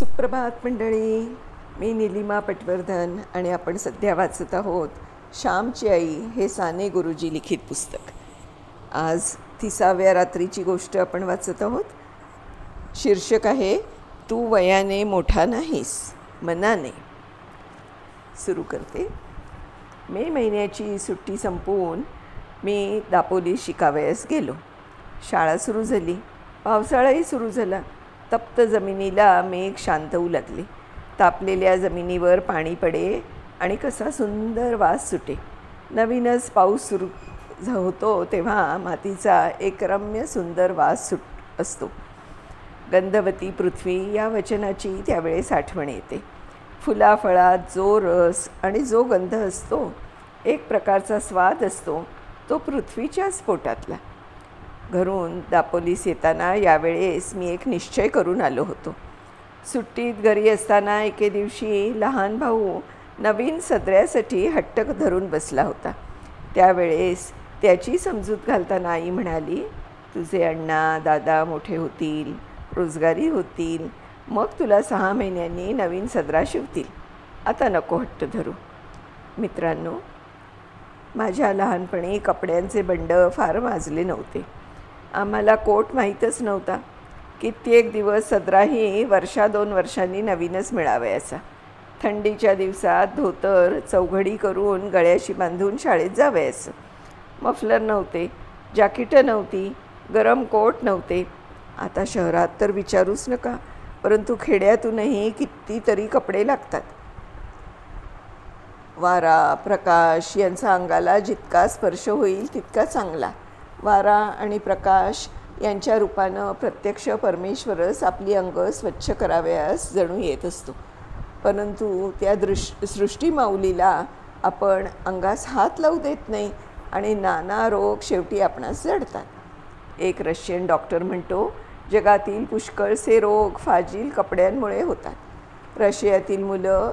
सुप्रभात मंडळी. मी नीलिमा पटवर्धन आणि आपण सध्या वाचत आहोत श्यामची आई हे साने गुरुजी लिखित पुस्तक. आज 30व्या रात्रीची गोष्ट आपण वाचत आहोत. शीर्षक आहे तू वयाने मोठा नाहीस मनाने. सुरू करते. मे महिन्याची सुट्टी संपवून मी दापोलीत शिकावयास गेलो. शाळा सुरू झाली, पावसाळाही सुरू झाला. तप्त जमिनीला मेघ शांतवू लागले. तापलेल्या जमिनीवर पाणी पडे आणि कसा सुंदर वास सुटे. नवीनच पाऊस सुरू होतो तेव्हा मातीचा एक रम्य सुंदर वास असतो. गंधवती पृथ्वी या वचनाची त्यावेळेस आठवण येते. फुलाफळात जो रस आणि जो गंध असतो, एक प्रकारचा स्वाद असतो, तो पृथ्वीच्याच पोटातला. घरून दापोलीस येताना यावेळेस मी एक निश्चय करून आलो होतो. सुट्टीत घरी असताना एके दिवशी लहान भाऊ नवीन सदऱ्यासाठी हट्ट धरून बसला होता. त्यावेळेस त्याची समजूत घालताना आई म्हणाली, तुझे अण्णा दादा मोठे होतील, रोजगारी होतील, मग तुला 6 महिन्यांनी नवीन सदरा शिवतील. आता नको हट्ट धरू. मित्रांनो, माझ्या लहानपणी कपड्यांचे बंड फार माजले नव्हते. आम्हाला कोट माहीतच नव्हता. कित्येक दिवस सदराही 1-2 वर्षांनी नवीनच मिळावयाचा. थंडीच्या दिवसात धोतर चौघडी करून गळ्याशी बांधून शाळेत जावयाचं. मफलर नव्हते, जॅकेटं नव्हती, गरम कोट नव्हते. आता शहरात तर विचारूच नका, परंतु खेड्यातूनही कितीतरी कपडे लागतात. वारा प्रकाश यांचा अंगाला जितका स्पर्श होईल तितका चांगला. वारा आणि प्रकाश यांच्या रूपानं प्रत्यक्ष परमेश्वरच आपली अंग स्वच्छ करावयास जणू येत असतो. परंतु त्या सृष्टीमाऊलीला आपण अंगास हात लावू देत नाही आणि नाना रोग शेवटी आपणास जडतात. एक रशियन डॉक्टर म्हणतो, जगातील पुष्कळसे रोग फाजील कपड्यांमुळे होतात. रशियातील मुलं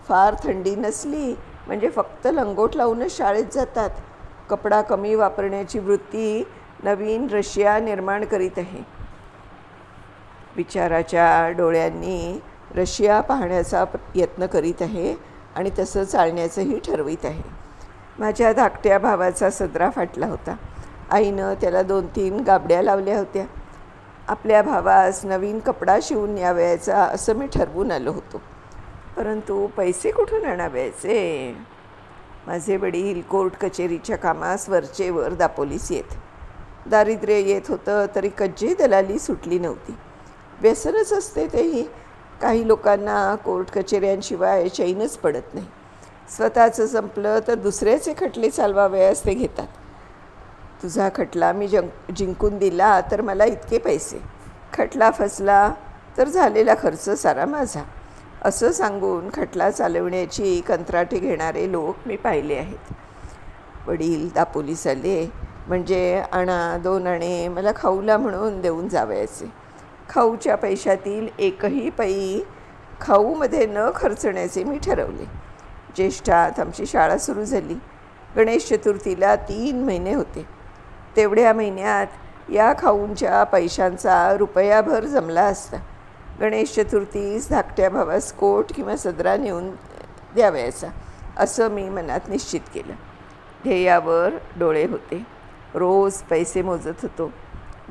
फार थंडी नसली म्हणजे फक्त लंगोट लावूनच शाळेत जातात. कपडा कमी वापरण्याची वृत्ती नवीन रशिया निर्माण करीत आहे. विचाराच्या डोळ्यांनी रशिया पाहण्याचा यत्न करीत आहे आणि तसं चालण्याचंही ठरवित आहे. माझ्या धाकट्या भावाचा सदरा फाटला होता. आईनं त्याला 2-3 गाबड्या लावल्या होत्या. आपल्या भावास नवीन कपडा शिवून न्यावयाचा असं मी ठरवून आलो होतो. परंतु पैसे कुठून आणावयाचे? माझे वडील कोर्ट कचेरीच्या कामास वरचेवर दापोलीस येत. दारिद्र्य येत होतं तरी कज्जे दलाली सुटली नव्हती. व्यसनच असते तेही. काही लोकांना कोर्ट कचेऱ्यांशिवाय चैनच पडत नाही. स्वतःचं संपलं तर दुसऱ्याचे खटले चालवावयास ते घेतात. तुझा खटला मी जिंकून दिला तर मला इतके पैसे, खटला फसला तर झालेला खर्च सारा माझा, असं सांगून खटला चालवण्याची कंत्राटे घेणारे लोक मी पाहिले आहेत. वडील दापोलीस आले म्हणजे 2 आणे मला खाऊला म्हणून देऊन जावयाचे. खाऊच्या पैशातील एकही पै खाऊमध्ये न खर्चण्याचे मी ठरवले. ज्येष्ठात आमची शाळा सुरू झाली. गणेश चतुर्थीला 3 महिने होते. तेवढ्या महिन्यात या खाऊंच्या पैशांचा रुपयाभर जमला असता. गणेश चतुर्थीस धाकट्या भावास कोट किंवा सदरा नेऊन द्यावयाचा असं मी मनात निश्चित केलं. ध्येयावर डोळे होते. रोज पैसे मोजत होतो.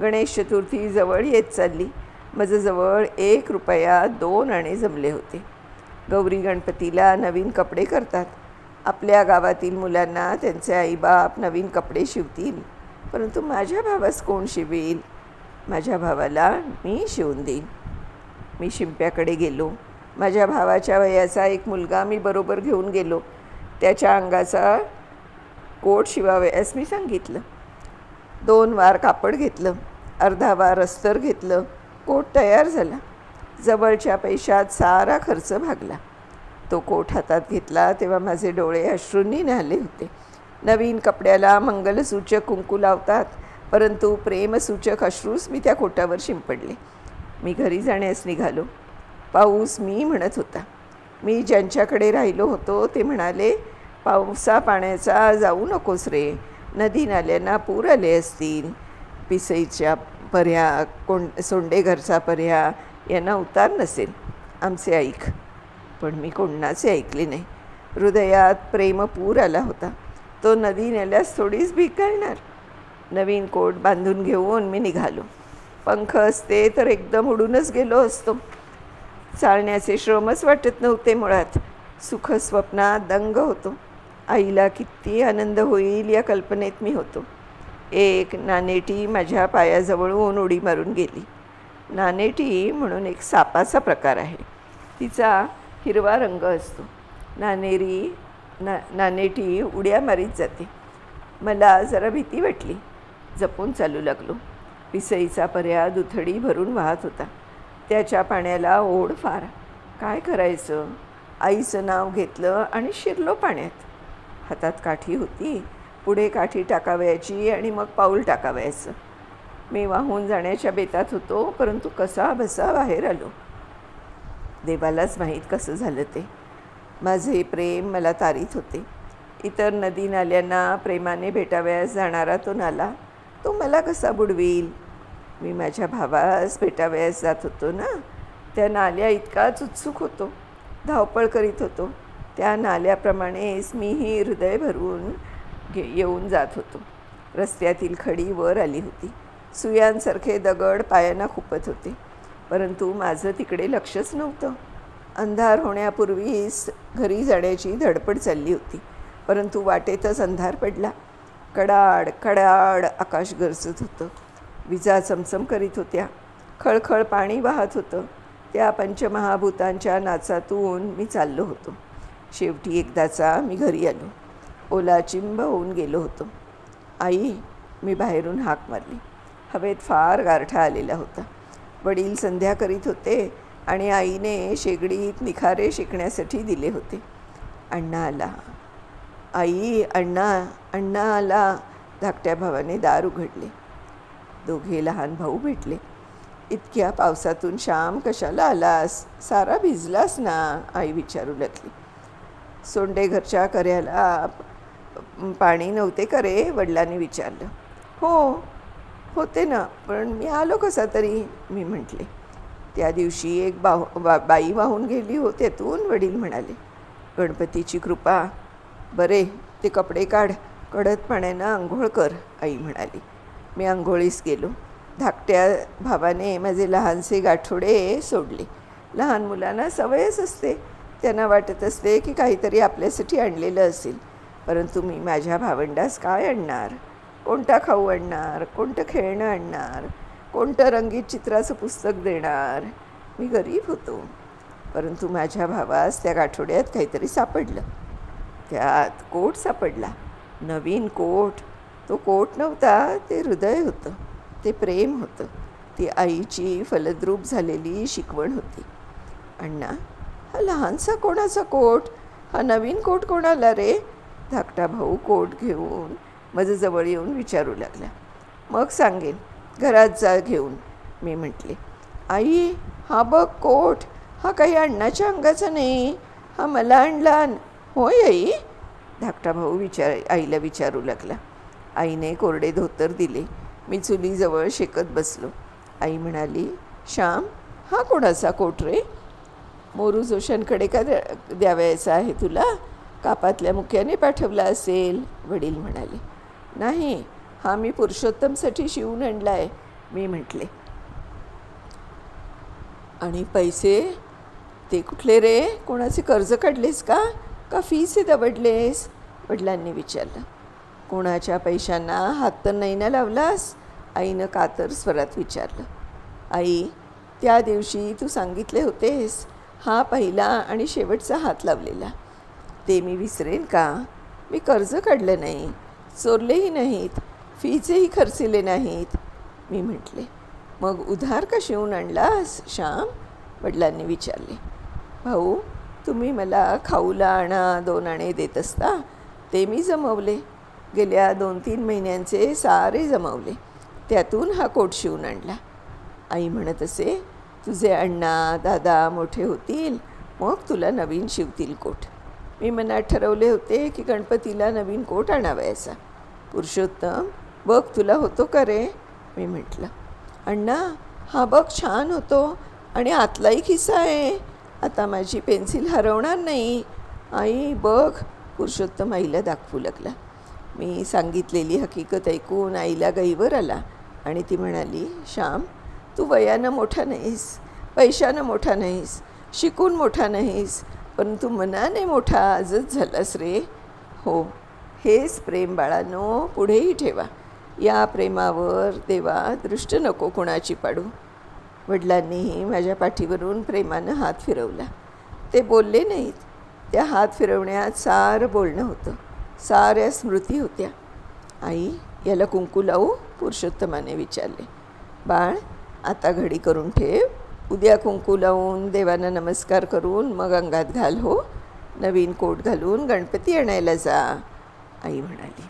गणेश चतुर्थी जवळ येत चालली. माझ्याजवळ 1 रुपया 2 आणे जमले होते. गौरी गणपतीला नवीन कपडे करतात. आपल्या गावातील मुलांना त्यांचे आईबाप नवीन कपडे शिवतील, परंतु माझ्या भावास कोण शिवेल? माझ्या भावाला मी शिवून देईन. मी शिंप्याकडे गेलो. माझ्या भावाच्या वयाचा एक मुलगा मी बरोबर घेऊन गेलो. त्याच्या अंगाचा कोट शिवावयास मी सांगितलं. 2 वार कापड घेतलं, अर्धा वार अस्तर घेतलं. कोट तयार झाला. जवळच्या पैशात सारा खर्च भागला. तो कोट हातात घेतला तेव्हा माझे डोळे अश्रूंनी न्हाले होते. नवीन कपड्याला मंगलसूचक कुंकू लावतात, परंतु प्रेमसूचक अश्रूच मी त्या कोटावर शिंपडले. मी घरी जाण्यास निघालो. पाऊस मी म्हणत होता. मी ज्यांच्याकडे राहिलो होतो ते म्हणाले, पावसा पाण्याचा जाऊ नकोस रे, नदी नाल्यांना पूर आले असतील. पिसईच्या पर्या सोंडेघरचा पर्या यांना उतार नसेल. आमचे ऐक. पण मी कोणाचे ऐकले नाही. हृदयात प्रेमपूर आला होता. तो नदी नेल्यास थोडीच भीक घालणार. नवीन कोट बांधून घेऊन मी निघालो. पंख असते तर एकदम उडूनच गेलो असतो. चालण्याचे श्रमच वाटत नव्हते मुळात. सुखस्वप्नात दंग होतो. आईला किती आनंद होईल या कल्पनेत मी होतो. एक नानेटी माझ्या पायाजवळून उडी मारून गेली. नानेटी म्हणून एक सापाचा प्रकार आहे. तिचा हिरवा रंग असतो. नानेटी उड्या मारीत जाते. मला जरा भीती वाटली. जपून चालू लागलो. पिसईचा पर्या दुथडी भरून वाहत होता. त्याच्या पाण्याला ओढ फार. काय करायचं? आईचं नाव घेतलं आणि शिरलो पाण्यात. हातात काठी होती. पुढे काठी टाकावयाची आणि मग पाऊल टाकावयाचं. मी वाहून जाण्याच्या बेतात होतो, परंतु कसा बसा बाहेर आलो. देवालाच माहीत कसं झालं ते. माझे प्रेम मला तारीत होते. इतर नदी नाल्यांना प्रेमाने भेटावयास जाणारा तो नाला, तो मला कसा बुडवील? मी माझ्या भावास भेटावयास जात होतो ना. त्या नाल्या इतकाच उत्सुक होतो. धावपळ करीत होतो. त्या नाल्याप्रमाणेच मीही हृदय भरून येऊन जात होतो. रस्त्यातील खडी वर आली होती. सुयांसारखे दगड पायांना खुपत होते. परंतु माझं तिकडे लक्षच नव्हतं. अंधार होण्यापूर्वीच घरी जाण्याची धडपड चालली होती. परंतु वाटेतच अंधार पडला. कडाड कडाड आकाश गरजत होतं. विजा चमचम करीत होत्या. खळखळ पाणी वाहत होतं. त्या पंचमहाभूतांच्या नाचातून मी चाललो होतो. शेवटी एकदाचा मी घरी आलो. ओलाचिंब होऊन गेलो होतो. आई, मी बाहेरून हाक मारली. हवेत फार गारठा आलेला होता. वडील संध्या करीत होते आणि आईने शेगडीत निखारे शिकण्यासाठी दिले होते. अण्णा आला. आई, अण्णा आला. धाकट्या भावाने दार उघडले. दोघे लहान भाऊ भेटले. इतक्या पावसातून श्याम कशाला आलास? सारा भिजलास ना? आई विचारू लागली. सोंडे घरच्या कर्याला पाणी नव्हते करे? वडिलांनी विचारलं. हो होते ना, पण मी आलो कसा तरी, मी म्हटले. त्या दिवशी एक बाई वाहून गेली हो त्यातून, वडील म्हणाले. गणपतीची कृपा. बरे, ते कपडे काढ, कडक पाण्यानं आंघोळ कर, आई म्हणाली. मी आंघोळीस गेलो. धाकट्या भावाने माझे लहानसे गाठोडे सोडले. लहान मुलांना सवयच असते. त्यांना वाटत असते की काहीतरी आपल्यासाठी आणलेलं असेल. परंतु मी माझ्या भावंडास काय आणणार? कोणता खाऊ आणणार? कोणतं खेळणं आणणार? कोणतं रंगीत चित्राचं पुस्तक देणार? मी गरीब होतो. परंतु माझ्या भावास त्या गाठोड्यात काहीतरी सापडलं. त्यात कोट सापडला. नवीन कोट. तो कोट नव्हता, ते हृदय होतं. ते प्रेम होतं. ती आईची फलद्रूप झालेली शिकवण होती. अण्णा, हा लहानसा कोणाचा कोट? हा नवीन कोट कोणाला रे? धाकटा भाऊ कोट घेऊन माझं जवळ येऊन विचारू लागला. मग सांगेन, घरात जा घेऊन, मी म्हटले. आई, हा बघ कोट. हा काही अण्णाच्या अंगाचा नाही. हा मला आणला. होय आई? धाकटा भाऊ आईला विचारू लागला. आईने कोरडे धोतर दिले. मी चुलीजवळ शेकत बसलो. आई म्हणाली, श्याम, हा कोणाचा कोट रे? मोरू जोशांकडे का द्यावायचा आहे तुला? कापातल्या मुख्याने पाठवला असेल, वडील म्हणाले. नाही, हा मी पुरुषोत्तमसाठी शिवून आणला आहे, मी म्हटले. आणि पैसे ते कुठले रे? कोणाचे कर्ज काढलेस का फीचे दबडलेस? वडिलांनी विचारलं. कोणाच्या पैशांना हात तर नाही ना लावलास? आईनं कातर स्वरात विचारलं. आई, त्या दिवशी तू सांगितले होतेस, हा पहिला आणि शेवटचा हात लावलेला. ते मी विसरेन का? मी कर्ज काढलं नाही, चोरलेही नाहीत, फीचेही खर्चिले नाहीत, मी म्हटले. मग उधार का शिवून आणलास श्याम? वडिलांनी विचारले. भाऊ, तुम्ही मला खाऊला आणा 2 आणे देत असता, ते मी जमवले. गेल्या 2-3 महिन्यांचे सारे जमवले. त्यातून हा कोट शिवून आणला. आई म्हणत असे, तुझे अण्णा दादा मोठे होतील, मग तुला नवीन शिवतील कोट. मी मनात ठरवले होते की गणपतीला नवीन कोट आणावयाचा. पुरुषोत्तम, बघ तुला होतो का रे? मी म्हटलं. अण्णा, हा बघ छान होतो आणि आतलाही खिस्सा आहे, आता माझी पेन्सिल हरवणार नाही. आई बघ, पुरुषोत्तम आईला दाखवू लागला. मी सांगितलेली हकीकत ऐकून आईला गैवर आला आणि ती म्हणाली, श्याम, तू वयानं मोठा नाहीस, पैशानं मोठा नाहीस, शिकून मोठा नाहीस, परंतु मनाने मोठा आजच झालास रे. हो, हेच प्रेम बाळांनो, पुढेही ठेवा. या प्रेमावर देवा दृष्ट नको कुणाची पाडू. वडिलांनीही माझ्या पाठीवरून प्रेमानं हात फिरवला. ते बोलले नाहीत. त्या हात फिरवण्यात सारं बोलणं होतं, साऱ्या स्मृती होत्या. आई, याला कुंकू लावू? पुरुषोत्तमाने विचारले. बाळ, आता घडी करून ठेव. उद्या कुंकू लावून देवांना नमस्कार करून मग अंगात घाल. हो, नवीन कोट घालून गणपती आणायला जा, आई म्हणाली.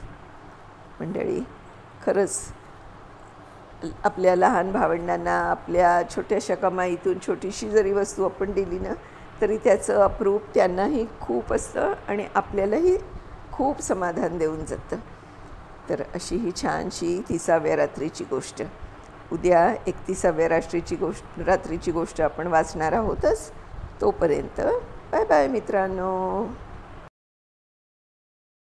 मंडळी, खरंच आपल्या लहान भावंडांना आपल्या छोट्याशा कमाईतून छोटीशी जरी वस्तू आपण दिली ना, तरी त्याचं अप्रूप त्यांनाही खूप असतं आणि आपल्यालाही खूप समाधान देऊन जातं. तर अशी ही छानशी 30व्या रात्रीची गोष्ट. उद्या 31व्या रात्रीची गोष्ट आपण वाचणार आहोतच. तोपर्यंत बाय बाय मित्रांनो.